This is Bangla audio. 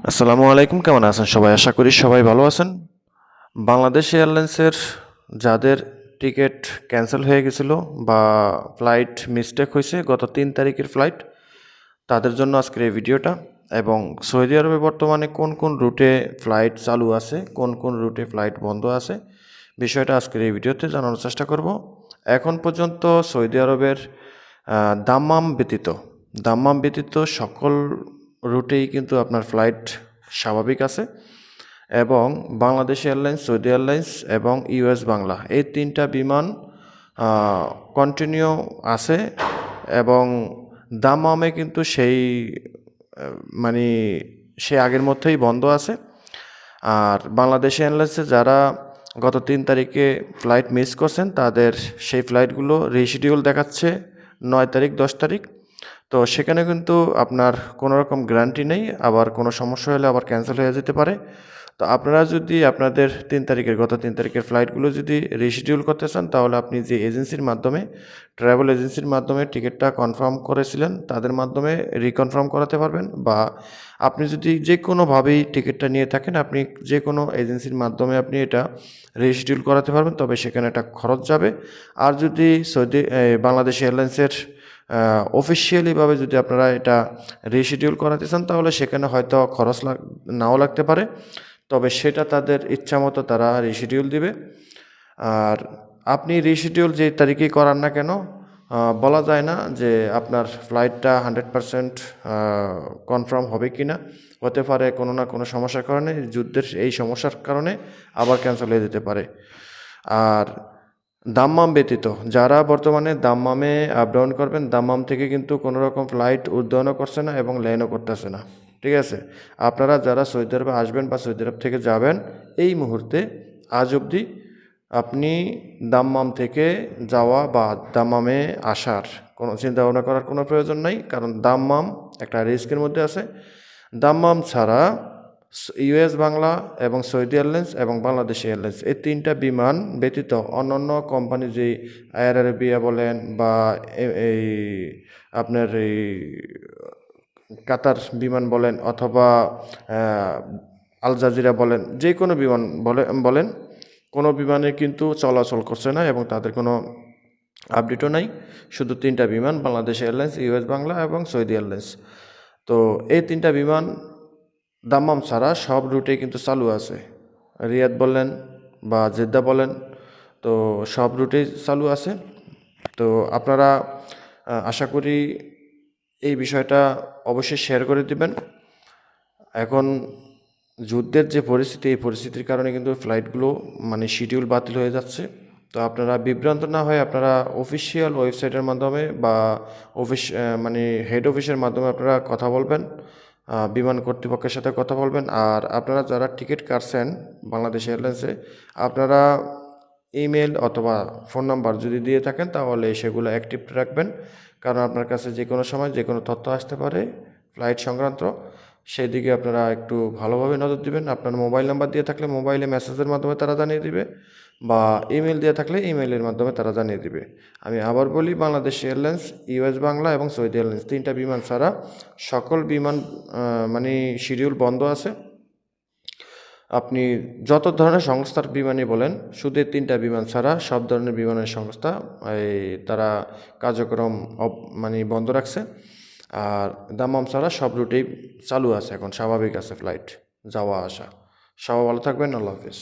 আসসালামু আলাইকুম, কেমন আছেন সবাই? আশা করি সবাই ভালো আছেন। বাংলাদেশ এয়ারলাইন্সের যাদের টিকিট ক্যান্সেল হয়ে গেছিল বা ফ্লাইট মিস্টেক হয়েছে, গত 3 তারিখের ফ্লাইট, তাদের জন্য আজকের এই ভিডিওটা। এবং সৌদি আরবে বর্তমানে কোন কোন রুটে ফ্লাইট চালু আছে, কোন কোন রুটে ফ্লাইট বন্ধ আছে, বিষয়টা আজকের এই ভিডিওতে জানানোর চেষ্টা করব। এখন পর্যন্ত সৌদি আরবের দাম্মাম ব্যতীত সকল রুটেই কিন্তু আপনার ফ্লাইট স্বাভাবিক আছে। এবং বাংলাদেশ এয়ারলাইন্স, সৌদি এয়ারলাইন্স এবং ইউএস বাংলা, এই 3টা বিমান কন্টিনিউ আছে। এবং দাম্মামে কিন্তু মানে সে আগের মধ্যেই বন্ধ আছে। আর বাংলাদেশ এয়ারলাইন্সে যারা গত 3 তারিখে ফ্লাইট মিস করছেন, তাদের সেই ফ্লাইটগুলো রিশিডিউল দেখাচ্ছে 9 তারিখ, 10 তারিখ। তো সেখানে কিন্তু আপনার কোনো রকম গ্যারান্টি নেই, আবার কোনো সমস্যা হলে আবার ক্যান্সেল হয়ে যেতে পারে। তো আপনারা যদি আপনাদের গত 3 তারিখের ফ্লাইটগুলো যদি রিশিডিউল করতে চান, তাহলে আপনি যে ট্রাভেল এজেন্সির মাধ্যমে টিকিটটা কনফার্ম করেছিলেন, তাদের মাধ্যমে রিকনফার্ম করাতে পারবেন। বা আপনি যদি যে কোনোভাবেই টিকিটটা নিয়ে থাকেন, আপনি যে কোনো এজেন্সির মাধ্যমে আপনি এটা রিশিডিউল করাতে পারবেন, তবে সেখানে একটা খরচ যাবে। আর যদি বাংলাদেশ এয়ারলাইন্সের অফিসিয়ালিভাবে যদি আপনারা এটা রিশিডিউল করাতে চান, তাহলে সেখানে হয়তো খরচ নাও লাগতে পারে, তবে সেটা তাদের ইচ্ছামতো তারা রিশিডিউল দিবে। আর আপনি রিশিডিউল যে তারিখেই করান না কেন, বলা যায় না যে আপনার ফ্লাইটটা 100% কনফার্ম হবে কি না। হতে পারে কোনো না কোনো সমস্যার কারণে, যুদ্ধের এই সমস্যার কারণে আবার ক্যান্সেল হয়ে যেতে পারে। আর দাম্মাম ব্যতীত যারা বর্তমানে দাম্মামে আপ ডাউন করবেন, দাম্মাম থেকে কিন্তু কোনো রকম ফ্লাইট উড্ডয়নও করছে না এবং ল্যান্ডও করতেছে না। ঠিক আছে, আপনারা যারা সৌদি আরবে আসবেন বা সৌদি আরব থেকে যাবেন, এই মুহূর্তে আজ অবধি আপনি দাম্মাম থেকে যাওয়া বা দাম্মামে আসার কোনো চিন্তা ভাবনা করার কোনো প্রয়োজন নাই, কারণ দাম্মাম একটা রিস্কের মধ্যে আছে। দাম্মাম ছাড়া ইউএস বাংলা এবং সৌদি এয়ারলাইন্স এবং বাংলাদেশ এয়ারলাইন্স, এই 3টা বিমান ব্যতীত অন্যান্য কোম্পানি, যে এয়ার আরাবিয়া বলেন বা এই আপনার এই কাতার বিমান বলেন, অথবা আল জাজিরা বলেন, যে কোনো বিমান বলেন, কোনো বিমানে কিন্তু চলাচল করছে না এবং তাদের কোনো আপডেটও নাই। শুধু 3টা বিমান, বাংলাদেশ এয়ারলাইন্স, ইউএস বাংলা এবং সৌদি এয়ারলাইন্স। তো এই 3টা বিমান দাম্মাম ছাড়া সব রুটে কিন্তু চালু আছে। রিয়াদ বলেন বা জেদ্দা বলেন, তো সব রুটেই চালু আছে। তো আপনারা আশা করি এই বিষয়টা অবশ্যই শেয়ার করে দিবেন। এখন যুদ্ধের যে পরিস্থিতি, এই পরিস্থিতির কারণে কিন্তু ফ্লাইটগুলো মানে শিডিউল বাতিল হয়ে যাচ্ছে। তো আপনারা বিভ্রান্ত না হয়ে আপনারা অফিসিয়াল ওয়েবসাইটের মাধ্যমে বা মানে হেড অফিসের মাধ্যমে আপনারা কথা বলবেন, বিমান কর্তৃপক্ষের সাথে কথা বলবেন। আর আপনারা যারা টিকিট কাটছেন বাংলাদেশ এয়ারলাইন্সে, আপনারা ইমেল অথবা ফোন নাম্বার যদি দিয়ে থাকেন, তাহলে সেগুলো অ্যাক্টিভ রাখবেন, কারণ আপনার কাছে যে কোনো সময় যে কোনো তথ্য আসতে পারে ফ্লাইট সংক্রান্ত। সেই দিকে আপনারা একটু ভালোভাবে নজর দিবেন। আপনার মোবাইল নাম্বার দিয়ে থাকলে মোবাইলে মেসেজের মাধ্যমে তারা জানিয়ে দিবে, বা ইমেল দিয়ে থাকলে ইমেলের মাধ্যমে তারা জানিয়ে দিবে। আমি আবার বলি, বাংলাদেশ এয়ারলাইন্স, ইউএস বাংলা এবং সৌদি এয়ারলাইন্স, 3টা বিমান ছাড়া সকল বিমান মানে শিডিউল বন্ধ আছে। আপনি যত ধরনের সংস্থার বিমানই বলেন, শুধু 3টা বিমান ছাড়া সব ধরনের বিমানের সংস্থা তারা কার্যক্রম মানে বন্ধ রাখছে। আর দাম্মাম ছাড়া সব রুটেই চালু আছে, এখন স্বাভাবিক আছে ফ্লাইট যাওয়া আসা। সবাই ভালো থাকবেন, আল্লাহ হাফিজ।